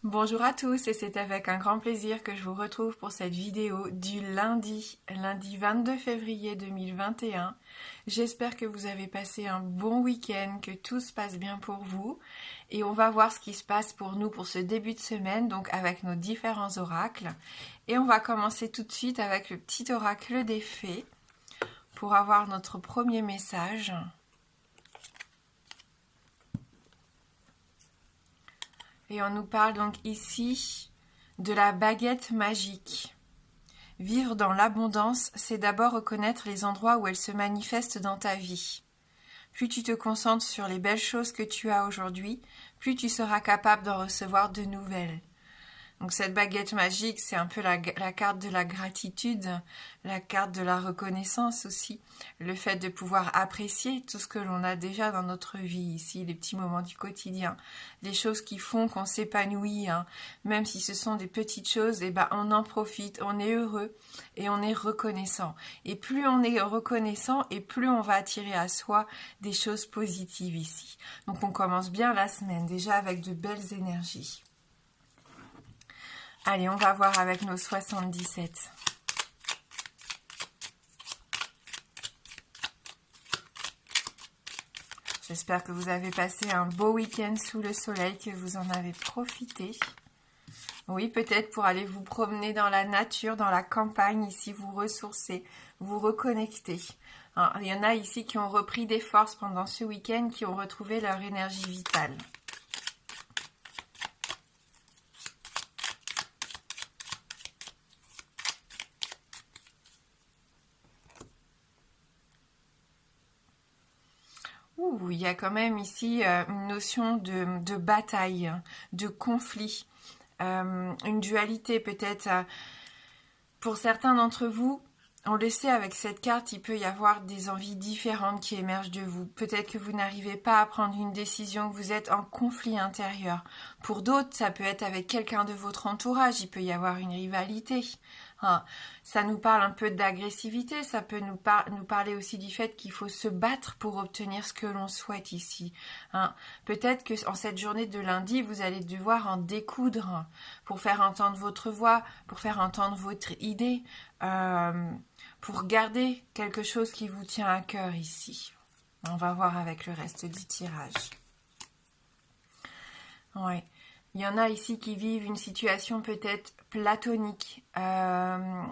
Bonjour à tous et c'est avec un grand plaisir que je vous retrouve pour cette vidéo du lundi 22 février 2021. J'espère que vous avez passé un bon week-end, que tout se passe bien pour vous et on va voir ce qui se passe pour nous pour ce début de semaine, donc avec nos différents oracles. Et on va commencer tout de suite avec le petit oracle des fées pour avoir notre premier message. Et on nous parle donc ici de la baguette magique. Vivre dans l'abondance, c'est d'abord reconnaître les endroits où elle se manifeste dans ta vie. Plus tu te concentres sur les belles choses que tu as aujourd'hui, plus tu seras capable d'en recevoir de nouvelles. Donc cette baguette magique, c'est un peu la carte de la gratitude, la carte de la reconnaissance aussi, le fait de pouvoir apprécier tout ce que l'on a déjà dans notre vie ici, les petits moments du quotidien, les choses qui font qu'on s'épanouit, hein. Même si ce sont des petites choses, eh ben on en profite, on est heureux et on est reconnaissant. Et plus on est reconnaissant et plus on va attirer à soi des choses positives ici. Donc on commence bien la semaine déjà avec de belles énergies. Allez, on va voir avec nos 77. J'espère que vous avez passé un beau week-end sous le soleil, que vous en avez profité. Oui, peut-être pour aller vous promener dans la nature, dans la campagne, ici, vous ressourcer, vous reconnecter. Alors, il y en a ici qui ont repris des forces pendant ce week-end, qui ont retrouvé leur énergie vitale. Ouh, il y a quand même ici une notion de bataille, de conflit, une dualité peut-être. Pour certains d'entre vous, on le sait avec cette carte, il peut y avoir des envies différentes qui émergent de vous. Peut-être que vous n'arrivez pas à prendre une décision, que vous êtes en conflit intérieur. Pour d'autres, ça peut être avec quelqu'un de votre entourage, il peut y avoir une rivalité. Hein, ça nous parle un peu d'agressivité, ça peut nous parler aussi du fait qu'il faut se battre pour obtenir ce que l'on souhaite ici. Hein, peut-être que en cette journée de lundi, vous allez devoir en découdre pour faire entendre votre voix, pour faire entendre votre idée, pour garder quelque chose qui vous tient à cœur ici. On va voir avec le reste du tirage. Ouais. Il y en a ici qui vivent une situation peut-être platonique. Ce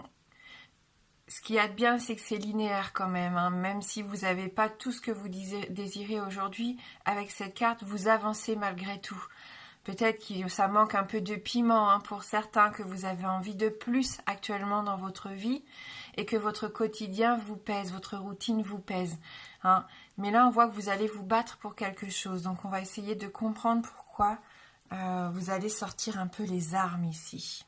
qu'il y a de bien, c'est que c'est linéaire quand même. Hein. Même si vous n'avez pas tout ce que vous désirez aujourd'hui, avec cette carte, vous avancez malgré tout. Peut-être que ça manque un peu de piment hein, pour certains, que vous avez envie de plus actuellement dans votre vie et que votre quotidien vous pèse, votre routine vous pèse. Hein. Mais là, on voit que vous allez vous battre pour quelque chose. Donc, on va essayer de comprendre pourquoi vous allez sortir un peu les armes ici.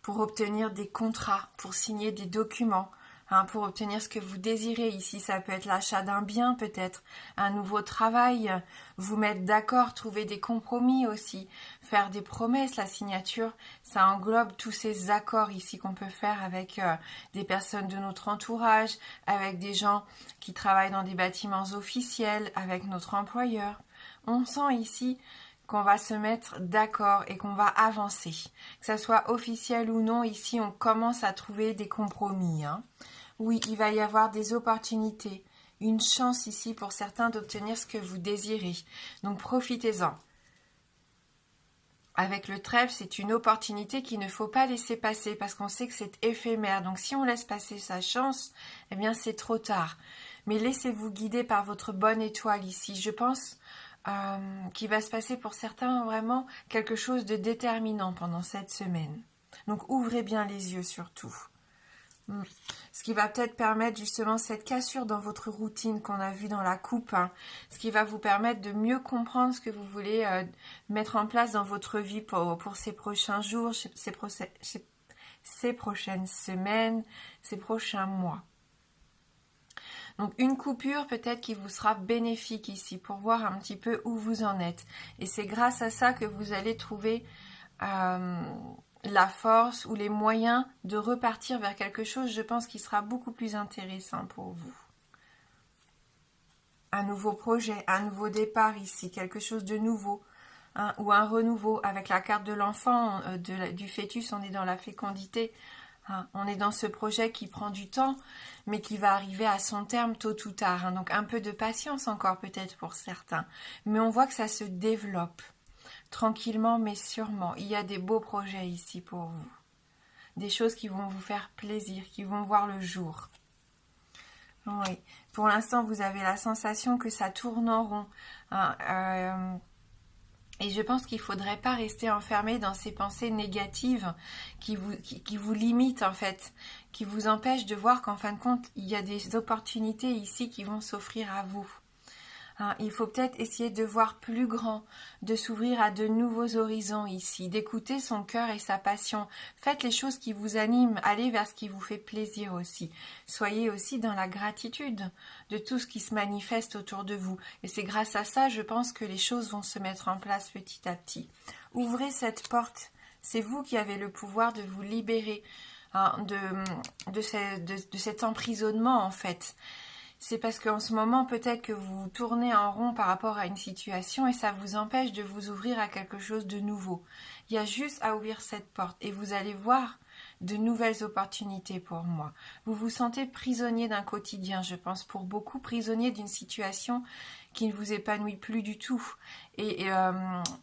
Pour obtenir des contrats, pour signer des documents, hein, pour obtenir ce que vous désirez. Ici, ça peut être l'achat d'un bien, peut-être un nouveau travail, vous mettre d'accord, trouver des compromis aussi, faire des promesses. La signature, ça englobe tous ces accords ici qu'on peut faire avec des personnes de notre entourage, avec des gens qui travaillent dans des bâtiments officiels, avec notre employeur. On sent ici qu'on va se mettre d'accord et qu'on va avancer. Que ça soit officiel ou non, ici on commence à trouver des compromis. Hein. Oui, il va y avoir des opportunités, une chance ici pour certains d'obtenir ce que vous désirez. Donc profitez-en. Avec le trèfle, c'est une opportunité qu'il ne faut pas laisser passer parce qu'on sait que c'est éphémère. Donc si on laisse passer sa chance, eh bien c'est trop tard. Mais laissez-vous guider par votre bonne étoile ici. Je pense qu'il va se passer pour certains vraiment quelque chose de déterminant pendant cette semaine. Donc ouvrez bien les yeux surtout. Ce qui va peut-être permettre justement cette cassure dans votre routine qu'on a vue dans la coupe, hein. Ce qui va vous permettre de mieux comprendre ce que vous voulez mettre en place dans votre vie pour ces prochains jours, ces prochaines semaines, ces prochains mois. Donc une coupure peut-être qui vous sera bénéfique ici pour voir un petit peu où vous en êtes. Et c'est grâce à ça que vous allez trouver la force ou les moyens de repartir vers quelque chose, je pense, qui sera beaucoup plus intéressant pour vous. Un nouveau projet, un nouveau départ ici, quelque chose de nouveau. hein, ou un renouveau. Avec la carte de l'enfant, du fœtus, on est dans la fécondité. Hein, on est dans ce projet qui prend du temps, mais qui va arriver à son terme tôt ou tard. Hein, donc un peu de patience encore peut-être pour certains. Mais on voit que ça se développe. Tranquillement mais sûrement. Il y a des beaux projets ici pour vous. Des choses qui vont vous faire plaisir, qui vont voir le jour. Oui. Pour l'instant, vous avez la sensation que ça tourne en rond. Hein, et je pense qu'il ne faudrait pas rester enfermé dans ces pensées négatives qui vous limitent en fait, qui vous empêchent de voir qu'en fin de compte, il y a des opportunités ici qui vont s'offrir à vous. Hein, il faut peut-être essayer de voir plus grand, de s'ouvrir à de nouveaux horizons ici, d'écouter son cœur et sa passion. Faites les choses qui vous animent, allez vers ce qui vous fait plaisir aussi. Soyez aussi dans la gratitude de tout ce qui se manifeste autour de vous. Et c'est grâce à ça, je pense, que les choses vont se mettre en place petit à petit. Ouvrez cette porte. C'est vous qui avez le pouvoir de vous libérer, hein, de cet emprisonnement en fait. C'est parce qu'en ce moment, peut-être que vous tournez en rond par rapport à une situation et ça vous empêche de vous ouvrir à quelque chose de nouveau. Il y a juste à ouvrir cette porte et vous allez voir de nouvelles opportunités pour moi. Vous vous sentez prisonnier d'un quotidien, je pense, pour beaucoup, prisonnier d'une situation qui ne vous épanouit plus du tout. Et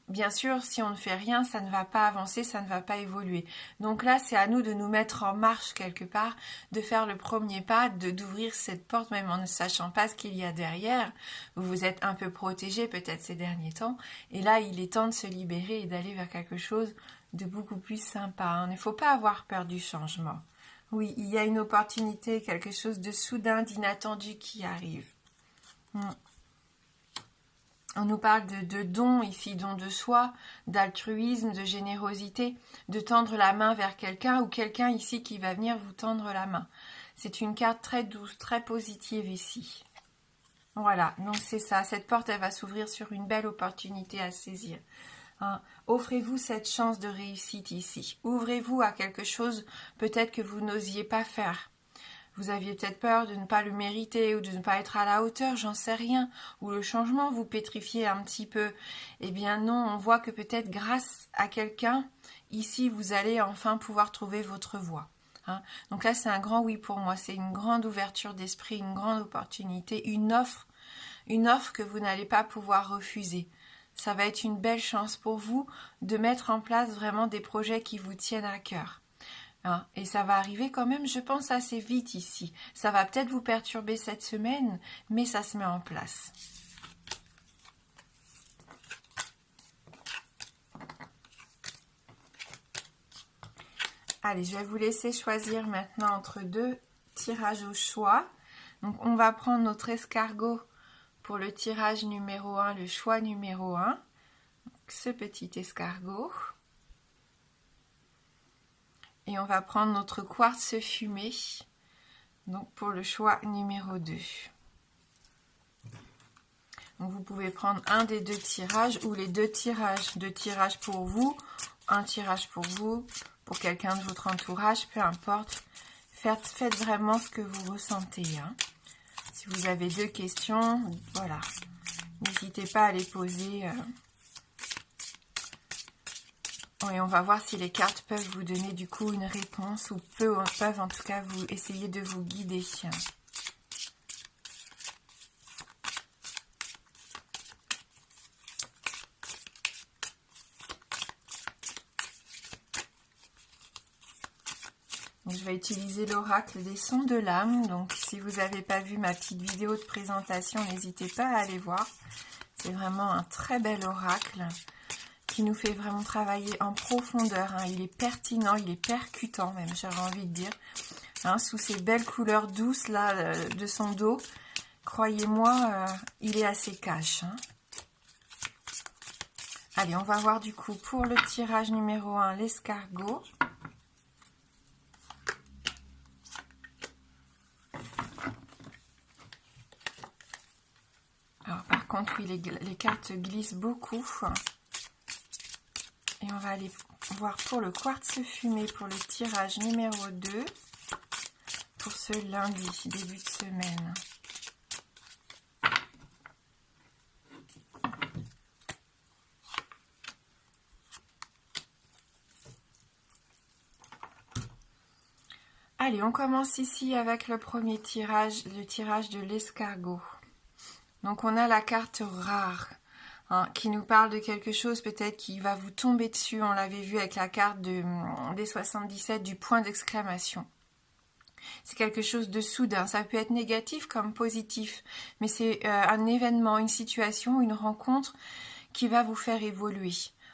bien sûr, si on ne fait rien, ça ne va pas avancer, ça ne va pas évoluer. Donc là, c'est à nous de nous mettre en marche quelque part, de faire le premier pas, d'ouvrir cette porte, même en ne sachant pas ce qu'il y a derrière. Vous vous êtes un peu protégé peut-être ces derniers temps. Et là, il est temps de se libérer et d'aller vers quelque chose de beaucoup plus sympa. Hein. Il ne faut pas avoir peur du changement. Oui, il y a une opportunité, quelque chose de soudain, d'inattendu qui arrive. On nous parle de dons ici, dons de soi, d'altruisme, de générosité, de tendre la main vers quelqu'un ou quelqu'un ici qui va venir vous tendre la main. C'est une carte très douce, très positive ici. Voilà, donc c'est ça. Cette porte, elle va s'ouvrir sur une belle opportunité à saisir. Hein. Offrez-vous cette chance de réussite ici. Ouvrez-vous à quelque chose peut-être que vous n'osiez pas faire. Vous aviez peut-être peur de ne pas le mériter ou de ne pas être à la hauteur, j'en sais rien. Ou le changement vous pétrifiait un petit peu. Eh bien non, on voit que peut-être grâce à quelqu'un, ici, vous allez enfin pouvoir trouver votre voie. Hein. Donc là, c'est un grand oui pour moi. C'est une grande ouverture d'esprit, une grande opportunité, une offre que vous n'allez pas pouvoir refuser. Ça va être une belle chance pour vous de mettre en place vraiment des projets qui vous tiennent à cœur. Hein, et ça va arriver quand même, je pense, assez vite ici. Ça va peut-être vous perturber cette semaine, mais ça se met en place. Allez, je vais vous laisser choisir maintenant entre deux tirages au choix. Donc, on va prendre notre escargot pour le tirage numéro 1, le choix numéro 1. Donc, ce petit escargot. Et on va prendre notre quartz fumé, donc pour le choix numéro 2. Donc vous pouvez prendre un des deux tirages ou les deux tirages. Deux tirages pour vous, un tirage pour vous, pour quelqu'un de votre entourage, peu importe. Faites vraiment ce que vous ressentez. Hein. Si vous avez deux questions, voilà. N'hésitez pas à les poser. Et on va voir si les cartes peuvent vous donner du coup une réponse ou peuvent en tout cas vous essayer de vous guider. Donc, je vais utiliser l'oracle des sons de l'âme. Donc si vous n'avez pas vu ma petite vidéo de présentation, n'hésitez pas à aller voir. C'est vraiment un très bel oracle qui nous fait vraiment travailler en profondeur. Hein. Il est pertinent, il est percutant même, j'aurais envie de dire. Hein, sous ces belles couleurs douces là de son dos, croyez-moi, il est assez cash. Hein. Allez, on va voir du coup pour le tirage numéro 1, l'escargot. Alors par contre, oui, les cartes glissent beaucoup. Et on va aller voir pour le quartz fumé pour le tirage numéro 2 pour ce lundi, début de semaine. Allez, on commence ici avec le premier tirage, le tirage de l'escargot. Donc on a la carte rare, hein, qui nous parle de quelque chose peut-être qui va vous tomber dessus. On l'avait vu avec la carte des 77 du point d'exclamation. C'est quelque chose de soudain. Ça peut être négatif comme positif, mais c'est un événement, une situation, une rencontre qui va vous faire évoluer.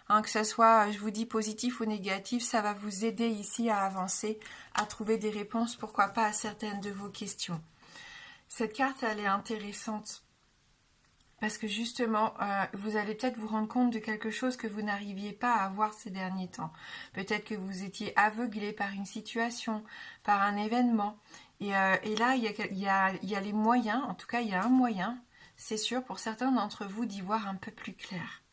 Hein, que ce soit, je vous dis, positif ou négatif, ça va vous aider ici à avancer, à trouver des réponses, pourquoi pas, à certaines de vos questions. Cette carte, elle est intéressante parce que justement, vous allez peut-être vous rendre compte de quelque chose que vous n'arriviez pas à voir ces derniers temps. Peut-être que vous étiez aveuglé par une situation, par un événement. Et là, il y a les moyens, en tout cas, il y a un moyen, c'est sûr, pour certains d'entre vous, d'y voir un peu plus clair.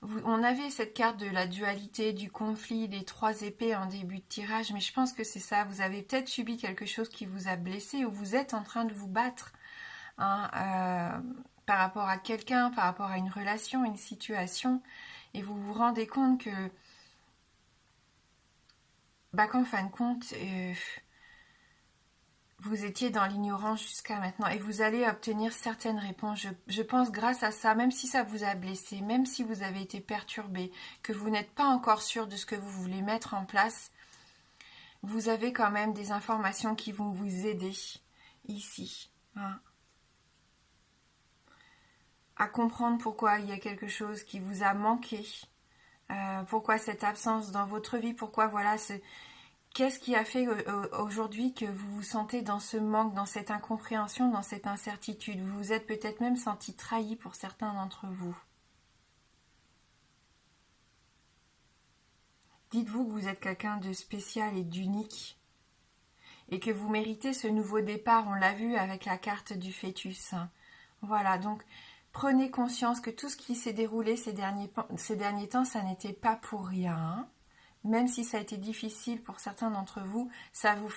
On avait cette carte de la dualité, du conflit, des 3 épées en début de tirage, mais je pense que c'est ça. Vous avez peut-être subi quelque chose qui vous a blessé ou vous êtes en train de vous battre, hein, par rapport à quelqu'un, par rapport à une relation, une situation, et vous vous rendez compte que, qu'en fin de compte, vous étiez dans l'ignorance jusqu'à maintenant et vous allez obtenir certaines réponses. Je pense grâce à ça, même si ça vous a blessé, même si vous avez été perturbé, que vous n'êtes pas encore sûr de ce que vous voulez mettre en place, vous avez quand même des informations qui vont vous aider ici, hein, à comprendre pourquoi il y a quelque chose qui vous a manqué, pourquoi cette absence dans votre vie, pourquoi voilà qu'est-ce qui a fait aujourd'hui que vous vous sentez dans ce manque, dans cette incompréhension, dans cette incertitude? Vous vous êtes peut-être même senti trahi pour certains d'entre vous. Dites-vous que vous êtes quelqu'un de spécial et d'unique et que vous méritez ce nouveau départ. On l'a vu avec la carte du fœtus. Voilà, donc prenez conscience que tout ce qui s'est déroulé ces derniers temps, ça n'était pas pour rien. Même si ça a été difficile pour certains d'entre vous, ça vous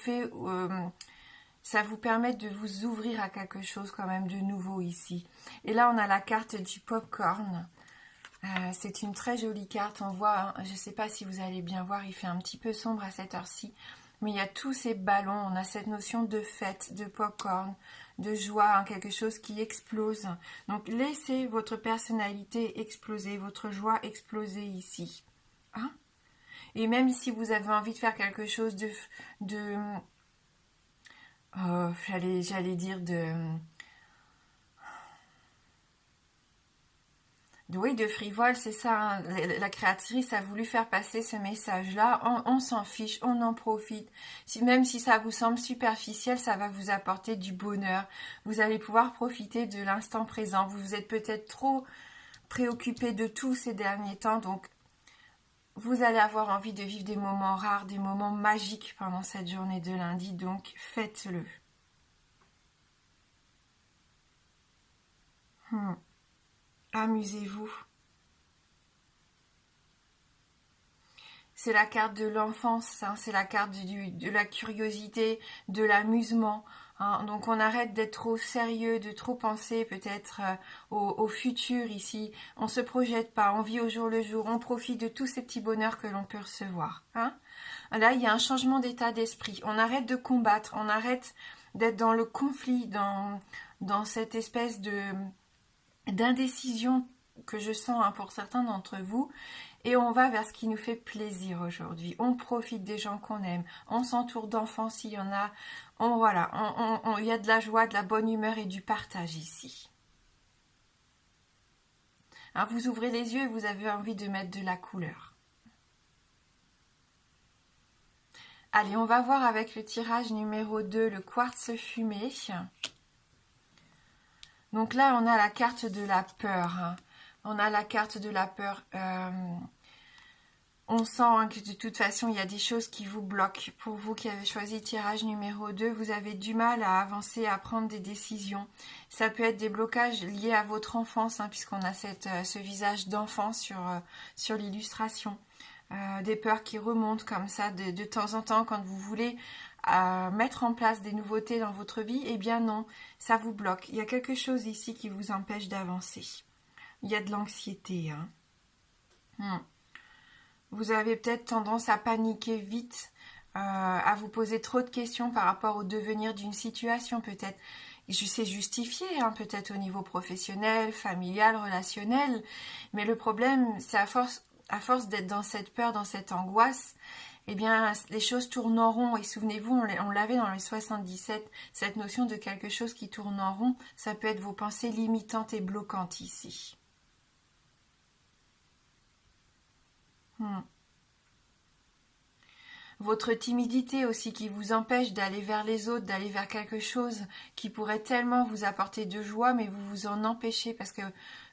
permet de vous ouvrir à quelque chose quand même de nouveau ici. Et là, on a la carte du popcorn. C'est une très jolie carte. On voit, hein, je ne sais pas si vous allez bien voir, il fait un petit peu sombre à cette heure-ci, mais il y a tous ces ballons. On a cette notion de fête, de popcorn, de joie, hein, quelque chose qui explose. Donc, laissez votre personnalité exploser, votre joie exploser ici. Hein? Et même si vous avez envie de faire quelque chose j'allais dire de frivole, c'est ça, hein. La créatrice a voulu faire passer ce message-là. On s'en fiche, on en profite. Même si ça vous semble superficiel, ça va vous apporter du bonheur. Vous allez pouvoir profiter de l'instant présent. Vous vous êtes peut-être trop préoccupé de tout ces derniers temps, donc vous allez avoir envie de vivre des moments rares, des moments magiques pendant cette journée de lundi, donc faites-le. Amusez-vous. C'est la carte de l'enfance, hein, c'est la carte de la curiosité, de l'amusement. Hein. Donc on arrête d'être trop sérieux, de trop penser peut-être au futur ici. On ne se projette pas, on vit au jour le jour, on profite de tous ces petits bonheurs que l'on peut recevoir. Hein. Là, il y a un changement d'état d'esprit. On arrête de combattre, on arrête d'être dans le conflit, dans cette espèce d'indécision que je sens, hein, pour certains d'entre vous. Et on va vers ce qui nous fait plaisir aujourd'hui. On profite des gens qu'on aime. On s'entoure d'enfants s'il y en a. Il y a de la joie, de la bonne humeur et du partage ici. Hein, vous ouvrez les yeux et vous avez envie de mettre de la couleur. Allez, on va voir avec le tirage numéro 2, le quartz fumé. Donc là, on a la carte de la peur. Hein. On a la carte de la peur. On sent, hein, que de toute façon, il y a des choses qui vous bloquent. Pour vous qui avez choisi le tirage numéro 2, vous avez du mal à avancer, à prendre des décisions. Ça peut être des blocages liés à votre enfance, hein, puisqu'on a ce visage d'enfant sur l'illustration. Des peurs qui remontent comme ça de temps en temps quand vous voulez mettre en place des nouveautés dans votre vie. Eh bien non, ça vous bloque. Il y a quelque chose ici qui vous empêche d'avancer. Il y a de l'anxiété. Hein. Vous avez peut-être tendance à paniquer vite, à vous poser trop de questions par rapport au devenir d'une situation, peut-être. C'est justifié, hein, peut-être au niveau professionnel, familial, relationnel. Mais le problème, c'est à force d'être dans cette peur, dans cette angoisse, eh bien, les choses tournent en rond. Et souvenez-vous, on l'avait dans les 77, cette notion de quelque chose qui tourne en rond, ça peut être vos pensées limitantes et bloquantes ici. Votre timidité aussi qui vous empêche d'aller vers les autres, d'aller vers quelque chose qui pourrait tellement vous apporter de joie, mais vous vous en empêchez parce que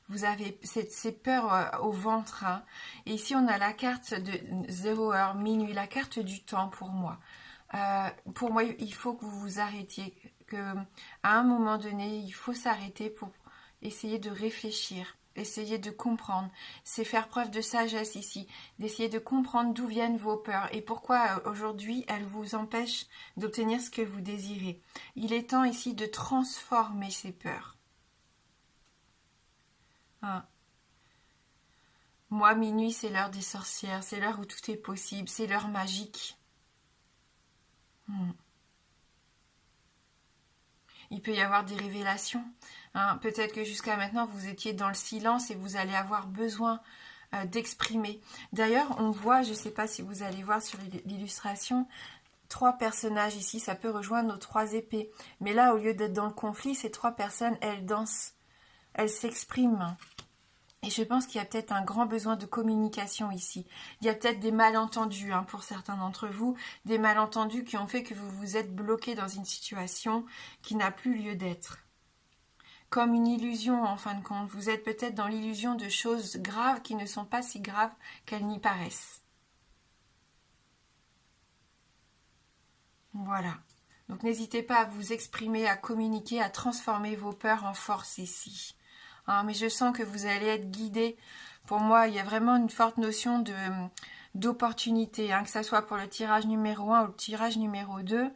vous avez ces peurs au ventre. Hein. Et ici, on a la carte de 0 heure, minuit, la carte du temps pour moi. Pour moi, il faut que vous vous arrêtiez, que à un moment donné, il faut s'arrêter pour essayer de réfléchir. Essayer de comprendre, c'est faire preuve de sagesse ici, d'essayer de comprendre d'où viennent vos peurs et pourquoi aujourd'hui elles vous empêchent d'obtenir ce que vous désirez. Il est temps ici de transformer ces peurs. Ah. Moi, minuit, c'est l'heure des sorcières, c'est l'heure où tout est possible, c'est l'heure magique. Il peut y avoir des révélations. Hein. Peut-être que jusqu'à maintenant, vous étiez dans le silence et vous allez avoir besoin d'exprimer. D'ailleurs, on voit, je ne sais pas si vous allez voir sur l'illustration, 3 personnages ici, ça peut rejoindre nos 3 épées. Mais là, au lieu d'être dans le conflit, ces 3 personnes, elles dansent, elles s'expriment. Et je pense qu'il y a peut-être un grand besoin de communication ici. Il y a peut-être des malentendus pour certains d'entre vous, des malentendus qui ont fait que vous vous êtes bloqué dans une situation qui n'a plus lieu d'être. Comme une illusion en fin de compte. Vous êtes peut-être dans l'illusion de choses graves qui ne sont pas si graves qu'elles n'y paraissent. Voilà. Donc n'hésitez pas à vous exprimer, à communiquer, à transformer vos peurs en force ici. Mais je sens que vous allez être guidé. Pour moi, il y a vraiment une forte notion d'opportunité, que ce soit pour le tirage numéro 1 ou le tirage numéro 2.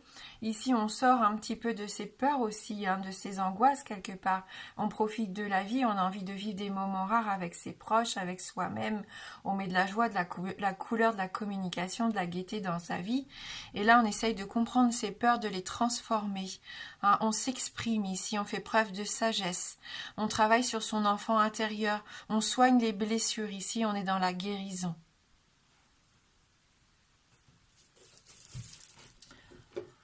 Ici, on sort un petit peu de ces peurs aussi, de ces angoisses quelque part. On profite de la vie, on a envie de vivre des moments rares avec ses proches, avec soi-même. On met de la joie, de la couleur, de la communication, de la gaieté dans sa vie. Et là, on essaye de comprendre ces peurs, de les transformer. On s'exprime ici, on fait preuve de sagesse. On travaille sur son enfant intérieur. On soigne les blessures ici, on est dans la guérison.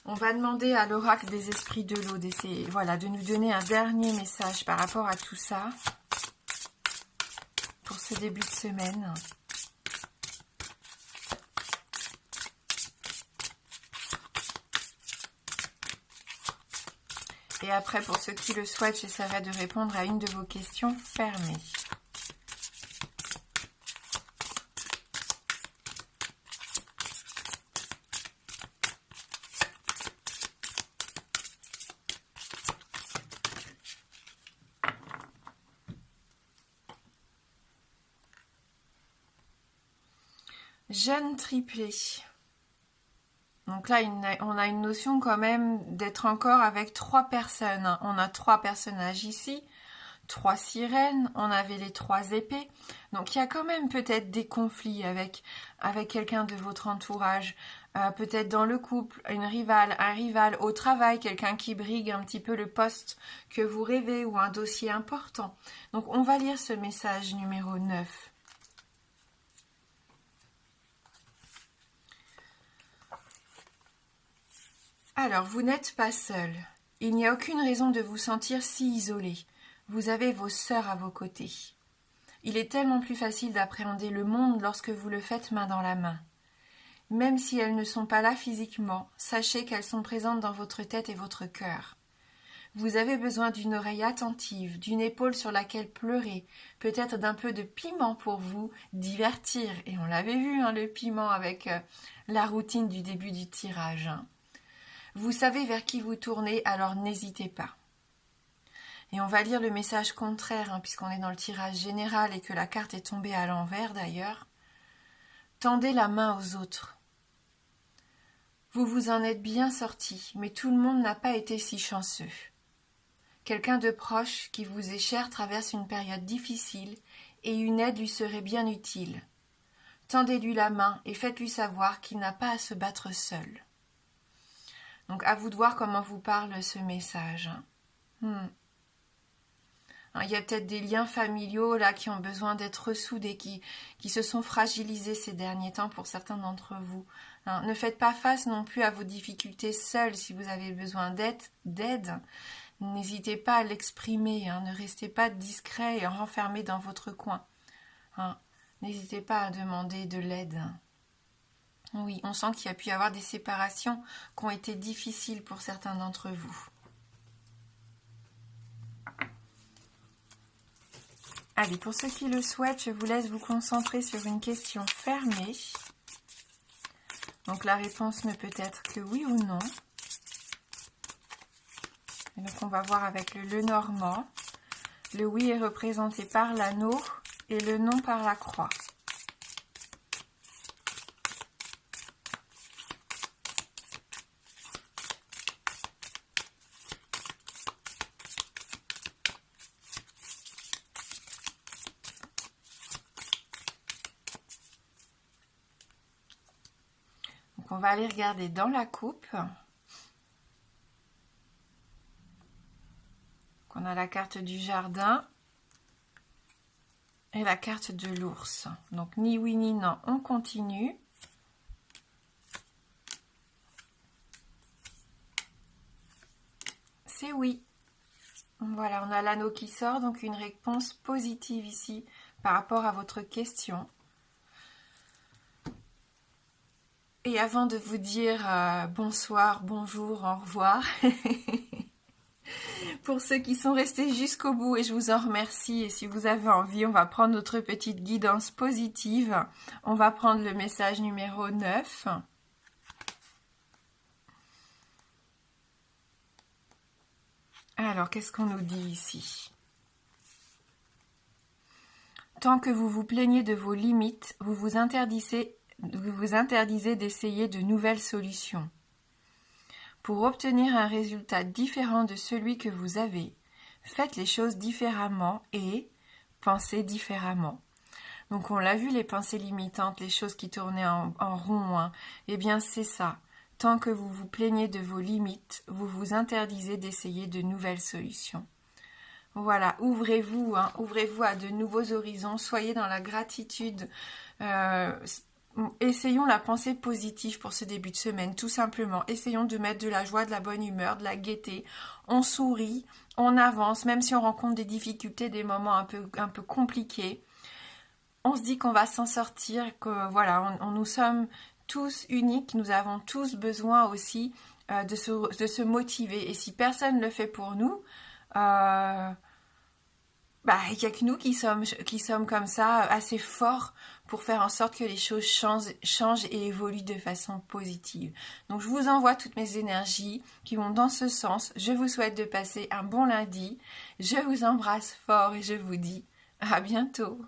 On va demander à l'oracle des esprits de l'eau d'essayer, de nous donner un dernier message par rapport à tout ça pour ce début de semaine. Et après, pour ceux qui le souhaitent, j'essaierai de répondre à une de vos questions fermées. Jeune triplé. Donc là, on a une notion quand même d'être encore avec 3 personnes. On a 3 personnages ici, 3 sirènes, on avait les 3 épées. Donc il y a quand même peut-être des conflits avec quelqu'un de votre entourage. Peut-être dans le couple, un rival au travail, quelqu'un qui brigue un petit peu le poste que vous rêvez ou un dossier important. Donc on va lire ce message numéro 9. Alors, vous n'êtes pas seul. Il n'y a aucune raison de vous sentir si isolé. Vous avez vos sœurs à vos côtés. Il est tellement plus facile d'appréhender le monde lorsque vous le faites main dans la main. Même si elles ne sont pas là physiquement, sachez qu'elles sont présentes dans votre tête et votre cœur. Vous avez besoin d'une oreille attentive, d'une épaule sur laquelle pleurer, peut-être d'un peu de piment pour vous divertir. Et on l'avait vu, le piment avec la routine du début du tirage. Vous savez vers qui vous tournez, alors n'hésitez pas. Et on va lire le message contraire, puisqu'on est dans le tirage général et que la carte est tombée à l'envers d'ailleurs. Tendez la main aux autres. Vous vous en êtes bien sortis, mais tout le monde n'a pas été si chanceux. Quelqu'un de proche qui vous est cher traverse une période difficile et une aide lui serait bien utile. tendez-lui la main et faites-lui savoir qu'il n'a pas à se battre seul. Donc à vous de voir comment vous parle ce message. Il y a peut-être des liens familiaux là qui ont besoin d'être ressoudés, qui se sont fragilisés ces derniers temps pour certains d'entre vous. Ne faites pas face non plus à vos difficultés seuls. Si vous avez besoin d'aide, n'hésitez pas à l'exprimer. Ne restez pas discret et renfermé dans votre coin. N'hésitez pas à demander de l'aide. Oui, on sent qu'il y a pu y avoir des séparations qui ont été difficiles pour certains d'entre vous. Allez, pour ceux qui le souhaitent, je vous laisse vous concentrer sur une question fermée. Donc la réponse ne peut être que oui ou non. Et donc on va voir avec le Lenormand. Le oui est représenté par l'anneau et le non par la croix. On va aller regarder dans la coupe. On a la carte du jardin et la carte de l'ours. Donc ni oui ni non, on continue. C'est oui. Voilà, on a l'anneau qui sort, donc une réponse positive ici par rapport à votre question. Et avant de vous dire bonsoir, bonjour, au revoir, pour ceux qui sont restés jusqu'au bout, et je vous en remercie, et si vous avez envie, on va prendre notre petite guidance positive. On va prendre le message numéro 9. Alors, qu'est-ce qu'on nous dit ici ? Tant que vous vous plaignez de vos limites, vous vous interdisez d'essayer de nouvelles solutions. Pour obtenir un résultat différent de celui que vous avez, faites les choses différemment et pensez différemment. Donc on l'a vu, les pensées limitantes, les choses qui tournaient en rond, eh bien c'est ça. Tant que vous vous plaignez de vos limites, vous vous interdisez d'essayer de nouvelles solutions. Voilà, ouvrez-vous à de nouveaux horizons, soyez dans la gratitude. Essayons la pensée positive pour ce début de semaine, tout simplement. Essayons de mettre de la joie, de la bonne humeur, de la gaieté. On sourit, on avance, même si on rencontre des difficultés, des moments un peu compliqués. On se dit qu'on va s'en sortir, que voilà, nous sommes tous uniques, nous avons tous besoin aussi de se motiver. Et si personne ne le fait pour nous, il n'y a que nous qui sommes comme ça, assez forts pour faire en sorte que les choses changent et évoluent de façon positive. Donc je vous envoie toutes mes énergies qui vont dans ce sens. Je vous souhaite de passer un bon lundi. Je vous embrasse fort et je vous dis à bientôt.